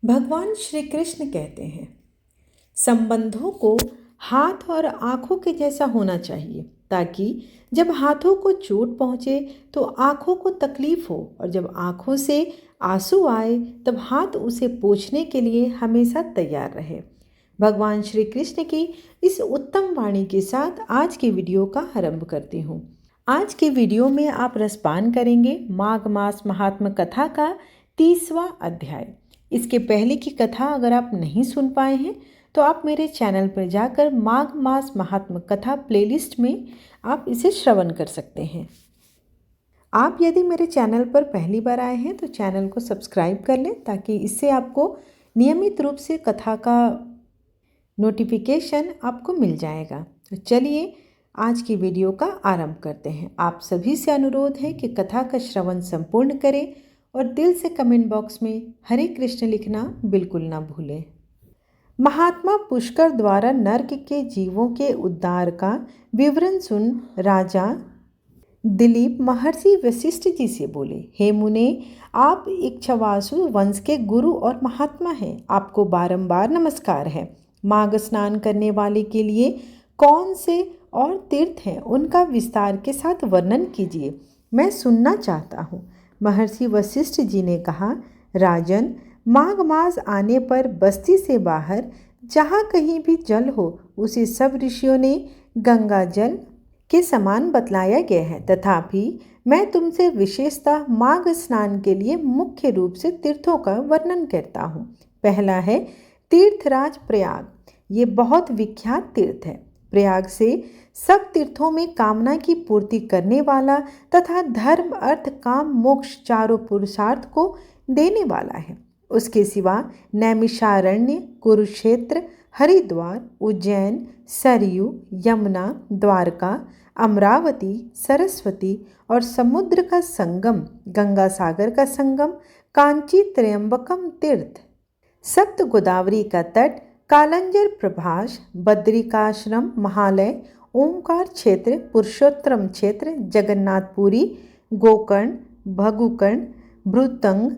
भगवान श्री कृष्ण कहते हैं, संबंधों को हाथ और आँखों के जैसा होना चाहिए, ताकि जब हाथों को चोट पहुँचे तो आँखों को तकलीफ हो, और जब आँखों से आंसू आए तब हाथ उसे पोंछने के लिए हमेशा तैयार रहे। भगवान श्री कृष्ण की इस उत्तम वाणी के साथ आज की वीडियो का आरंभ करती हूँ। आज के वीडियो में आप रसपान करेंगे माघ मास महात्म कथा का 30वां अध्याय। इसके पहले की कथा अगर आप नहीं सुन पाए हैं तो आप मेरे चैनल पर जाकर माघ मास महात्म कथा प्लेलिस्ट में आप इसे श्रवण कर सकते हैं। आप यदि मेरे चैनल पर पहली बार आए हैं तो चैनल को सब्सक्राइब कर लें, ताकि इससे आपको नियमित रूप से कथा का नोटिफिकेशन आपको मिल जाएगा। तो चलिए आज की वीडियो का आरंभ करते हैं। आप सभी से अनुरोध है कि कथा का श्रवण संपूर्ण करें और दिल से कमेंट बॉक्स में हरे कृष्ण लिखना बिल्कुल ना भूलें। महात्मा पुष्कर द्वारा नर्क के जीवों के उद्धार का विवरण सुन राजा दिलीप महर्षि वशिष्ठ जी से बोले, हे मुने, आप इक्ष्वाकु वंश के गुरु और महात्मा हैं। आपको बारंबार नमस्कार है। माघ स्नान करने वाले के लिए कौन से और तीर्थ हैं, उनका विस्तार के साथ वर्णन कीजिए, मैं सुनना चाहता हूँ। महर्षि वशिष्ठ जी ने कहा, राजन, माघ मास आने पर बस्ती से बाहर जहाँ कहीं भी जल हो उसे सब ऋषियों ने गंगा जल के समान बतलाया गया है। तथापि मैं तुमसे विशेषतः माघ स्नान के लिए मुख्य रूप से तीर्थों का वर्णन करता हूँ। पहला है तीर्थराज प्रयाग। ये बहुत विख्यात तीर्थ है। प्रयाग से सब तीर्थों में कामना की पूर्ति करने वाला तथा धर्म अर्थ काम मोक्ष चारों पुरुषार्थ को देने वाला है। उसके सिवा नैमिषारण्य, कुरुक्षेत्र, हरिद्वार, उज्जैन, सरयू, यमुना, द्वारका, अमरावती, सरस्वती और समुद्र का संगम, गंगा सागर का संगम, कांची त्र्यंबकम तीर्थ, सप्त गोदावरी का तट, कालंजर प्रभास, बद्रिकाश्रम, महालय, ओंकार क्षेत्र, पुरुषोत्तम क्षेत्र, जगन्नाथपुरी, गोकर्ण, भगुकर्ण, भृतंग,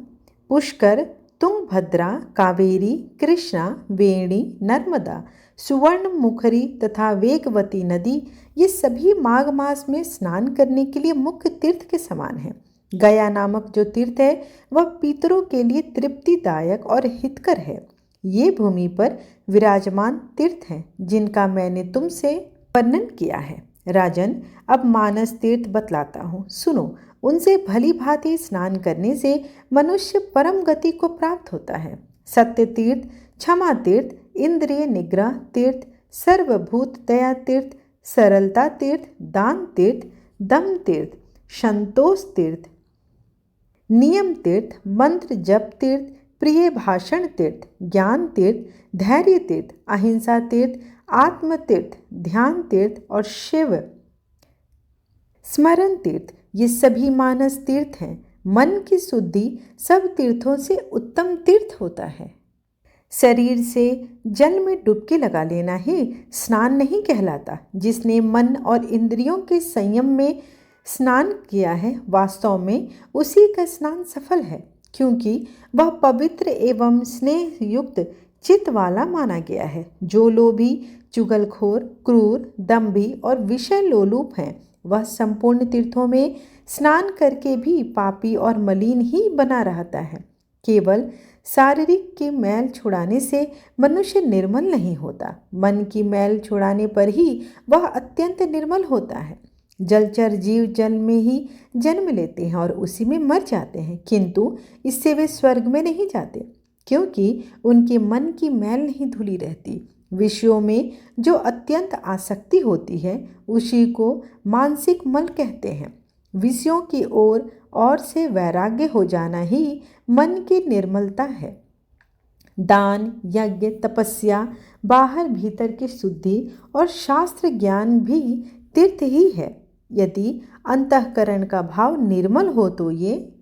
पुष्कर, तुंगभद्रा, कावेरी, कृष्णा, वेणी, नर्मदा, सुवर्णमुखरी तथा वेगवती नदी, ये सभी माघ मास में स्नान करने के लिए मुख्य तीर्थ के समान है। गया नामक जो तीर्थ है वह पितरों के लिए तृप्तिदायक और हितकर है। ये भूमि पर विराजमान तीर्थ हैं जिनका मैंने तुमसे वर्णन किया है। राजन, अब मानस तीर्थ बतलाता हूँ, सुनो। उनसे भली भांति स्नान करने से मनुष्य परम गति को प्राप्त होता है। सत्य तीर्थ, क्षमा तीर्थ, इंद्रिय निग्रह तीर्थ, सर्वभूत दया तीर्थ, सरलता तीर्थ, दान तीर्थ, दम तीर्थ, संतोष तीर्थ, नियम तीर्थ, मंत्र जप तीर्थ, प्रिय भाषण तीर्थ, ज्ञान तीर्थ, धैर्य तीर्थ, अहिंसा तीर्थ, आत्म तीर्थ, ध्यान तीर्थ और शिव स्मरण तीर्थ, ये सभी मानस तीर्थ हैं। मन की शुद्धि सब तीर्थों से उत्तम तीर्थ होता है। शरीर से जल में डुबकी लगा लेना ही स्नान नहीं कहलाता। जिसने मन और इंद्रियों के संयम में स्नान किया है, वास्तव में उसी का स्नान सफल है, क्योंकि वह पवित्र एवं स्नेह युक्त चित्त वाला माना गया है। जो लोभी, चुगलखोर, क्रूर, दंभी और विषय लोलुप हैं, वह संपूर्ण तीर्थों में स्नान करके भी पापी और मलिन ही बना रहता है। केवल शारीरिक की मैल छुड़ाने से मनुष्य निर्मल नहीं होता, मन की मैल छुड़ाने पर ही वह अत्यंत निर्मल होता है। जलचर जीव जल में ही जन्म लेते हैं और उसी में मर जाते हैं, किंतु इससे वे स्वर्ग में नहीं जाते, क्योंकि उनके मन की मैल नहीं धुली रहती। विषयों में जो अत्यंत आसक्ति होती है उसी को मानसिक मल कहते हैं। विषयों की ओर और से वैराग्य हो जाना ही मन की निर्मलता है। दान, यज्ञ, तपस्या, बाहर भीतर की शुद्धि और शास्त्र ज्ञान भी तीर्थ ही है। यदि अंतःकरण का भाव निर्मल हो तो ये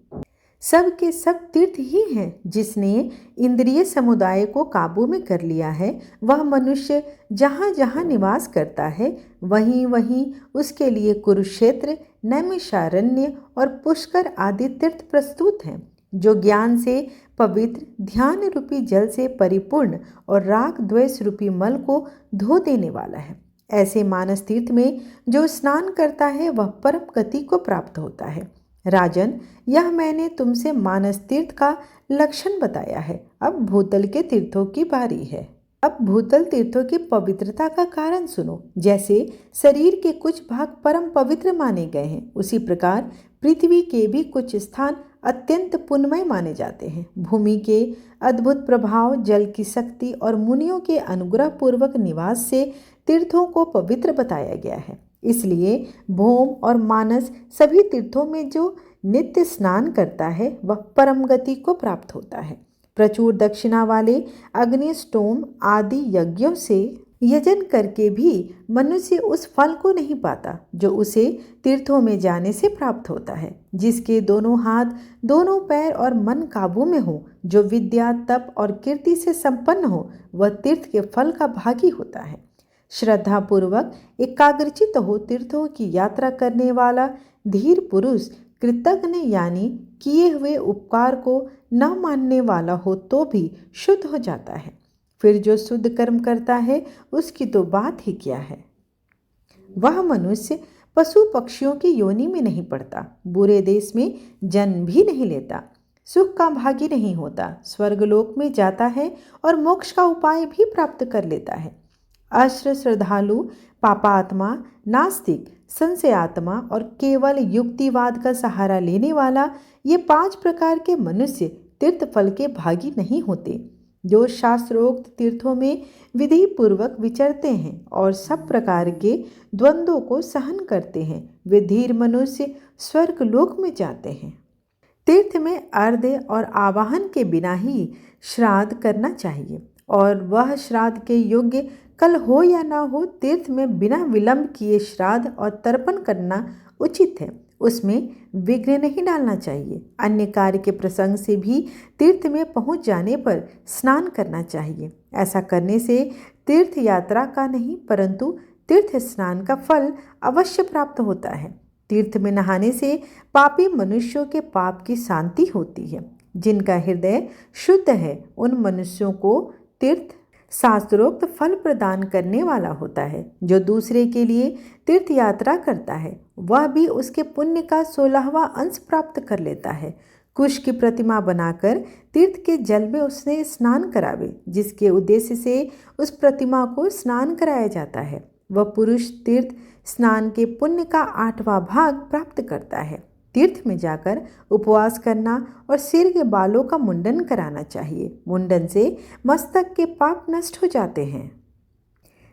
सब के सब तीर्थ ही हैं। जिसने इंद्रिय समुदाय को काबू में कर लिया है, वह मनुष्य जहाँ जहाँ निवास करता है वहीं वहीं उसके लिए कुरुक्षेत्र, नैमिषारण्य और पुष्कर आदि तीर्थ प्रस्तुत हैं। जो ज्ञान से पवित्र ध्यान रूपी जल से परिपूर्ण और राग द्वेष रूपी मल को धो देने वाला है। ऐसे मानस तीर्थ में जो स्नान करता है वह परम गति को प्राप्त होता है। राजन, यह मैंने तुमसे मानस तीर्थ का लक्षण बताया है। अब भूतल के तीर्थों की बारी है। अब भूतल तीर्थों की पवित्रता का कारण सुनो। जैसे शरीर के कुछ भाग परम पवित्र माने गए हैं, उसी प्रकार पृथ्वी के भी कुछ स्थान अत्यंत पुण्यमय माने जाते हैं। भूमि के अद्भुत प्रभाव, जल की शक्ति और मुनियों के अनुग्रह पूर्वक निवास से तीर्थों को पवित्र बताया गया है। इसलिए भौम और मानस सभी तीर्थों में जो नित्य स्नान करता है वह परम गति को प्राप्त होता है। प्रचुर दक्षिणा वाले अग्निष्टोम आदि यज्ञों से यजन करके भी मनुष्य उस फल को नहीं पाता जो उसे तीर्थों में जाने से प्राप्त होता है। जिसके दोनों हाथ, दोनों पैर और मन काबू में हो, जो विद्या, तप और कीर्ति से संपन्न हो, वह तीर्थ के फल का भागी होता है। श्रद्धा पूर्वक एकाग्रचित हो तीर्थों की यात्रा करने वाला धीर पुरुष कृतज्ञ यानी किए हुए उपकार को न मानने वाला हो तो भी शुद्ध हो जाता है। फिर जो शुद्ध कर्म करता है उसकी तो बात ही क्या है। वह मनुष्य पशु पक्षियों की योनि में नहीं पड़ता, बुरे देश में जन्म भी नहीं लेता, सुख का भागी नहीं होता, स्वर्गलोक में जाता है और मोक्ष का उपाय भी प्राप्त कर लेता है। अश्र श्रद्धालु, पापात्मा, नास्तिक, संशयात्मा और केवल युक्तिवाद का सहारा लेने वाला, ये 5 प्रकार के मनुष्य तीर्थ फल के भागी नहीं होते। जो शास्त्रोक्त तीर्थों में विधि पूर्वक विचरते हैं और सब प्रकार के द्वंद्वों को सहन करते हैं, वे धीर मनुष्य स्वर्गलोक में जाते हैं। तीर्थ में अर्घ्य और आवाहन के बिना ही श्राद्ध करना चाहिए और वह श्राद्ध के योग्य कल हो या ना हो, तीर्थ में बिना विलंब किए श्राद्ध और तर्पण करना उचित है। उसमें विघ्न नहीं डालना चाहिए। अन्य कार्य के प्रसंग से भी तीर्थ में पहुंच जाने पर स्नान करना चाहिए। ऐसा करने से तीर्थ यात्रा का नहीं परंतु तीर्थ स्नान का फल अवश्य प्राप्त होता है। तीर्थ में नहाने से पापी मनुष्यों के पाप की शांति होती है। जिनका हृदय शुद्ध है उन मनुष्यों को तीर्थ शास्त्रोक्त फल प्रदान करने वाला होता है। जो दूसरे के लिए तीर्थ यात्रा करता है वह भी उसके पुण्य का 16वां अंश प्राप्त कर लेता है। कुश की प्रतिमा बनाकर तीर्थ के जल में उसने स्नान करावे, जिसके उद्देश्य से उस प्रतिमा को स्नान कराया जाता है। वह पुरुष तीर्थ स्नान के पुण्य का 8वां भाग प्राप्त करता है। तीर्थ में जाकर उपवास करना और सिर के बालों का मुंडन कराना चाहिए। मुंडन से मस्तक के पाप नष्ट हो जाते हैं।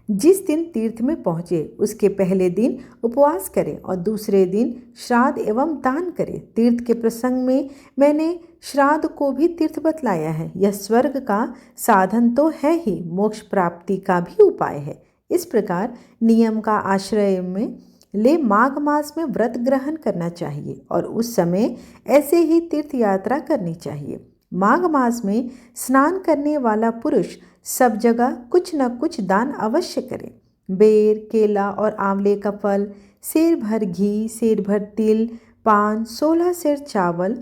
जिस दिन तीर्थ में पहुँचे उसके पहले दिन उपवास करें और दूसरे दिन श्राद्ध एवं दान करें। तीर्थ के प्रसंग में मैंने श्राद्ध को भी तीर्थ बतलाया है। यह स्वर्ग का साधन तो है ही, मोक्ष प्राप्ति का भी उपाय है। इस प्रकार नियम का आश्रय में ले माघ मास में व्रत ग्रहण करना चाहिए और उस समय ऐसे ही तीर्थ यात्रा करनी चाहिए। माघ मास में स्नान करने वाला पुरुष सब जगह कुछ न कुछ दान अवश्य करे। बेर, केला और आंवले का फल, सेर भर घी, सेर भर तिल, पान, 16 सेर चावल,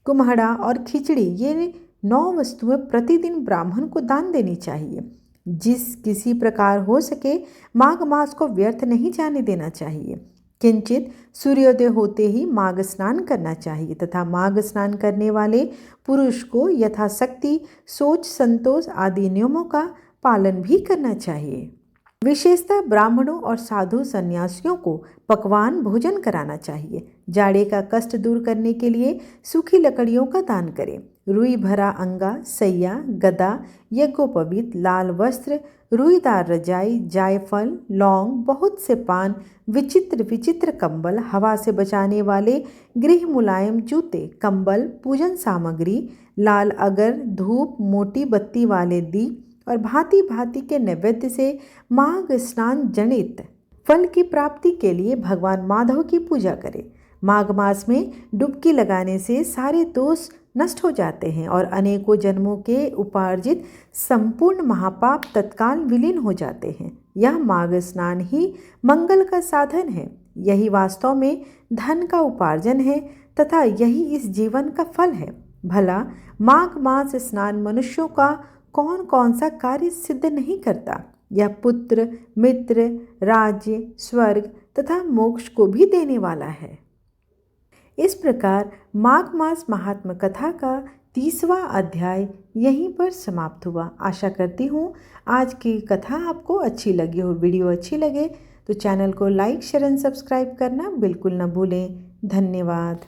कुम्हड़ा और खिचड़ी, ये 9 वस्तुएं प्रतिदिन ब्राह्मण को दान देनी चाहिए। जिस किसी प्रकार हो सके माघ मास को व्यर्थ नहीं जाने देना चाहिए। किंचित सूर्योदय होते ही माघ स्नान करना चाहिए तथा माघ स्नान करने वाले पुरुष को यथाशक्ति शौच, संतोष आदि नियमों का पालन भी करना चाहिए। विशेषतः ब्राह्मणों और साधु सन्यासियों को पकवान भोजन कराना चाहिए। जाड़े का कष्ट दूर करने के लिए सूखी लकड़ियों का दान करें। रुई भरा अंगा, सैया, गदा, यज्ञोपवीत, लाल वस्त्र, रुईदार रजाई, जायफल, लौंग, बहुत से पान, विचित्र विचित्र कंबल, हवा से बचाने वाले गृह मुलायम जूते, कंबल, पूजन सामग्री, लाल अगर, धूप, मोटी बत्ती वाले दीप और भांति भांति के नैवेद्य से माघ स्नान जनित फल की प्राप्ति के लिए भगवान माधव की पूजा करें। माघ मास में डुबकी लगाने से सारे दोष नष्ट हो जाते हैं और अनेकों जन्मों के उपार्जित संपूर्ण महापाप तत्काल विलीन हो जाते हैं। यह माघ स्नान ही मंगल का साधन है। यही वास्तव में धन का उपार्जन है तथा यही इस जीवन का फल है। भला माघ मास स्नान मनुष्यों का कौन कौन सा कार्य सिद्ध नहीं करता। यह पुत्र, मित्र, राज्य, स्वर्ग तथा मोक्ष को भी देने वाला है। इस प्रकार माघ मास महात्म कथा का 30वां अध्याय यहीं पर समाप्त हुआ। आशा करती हूँ आज की कथा आपको अच्छी लगी हो। वीडियो अच्छी लगे तो चैनल को लाइक, शेयर एंड सब्सक्राइब करना बिल्कुल न भूलें। धन्यवाद।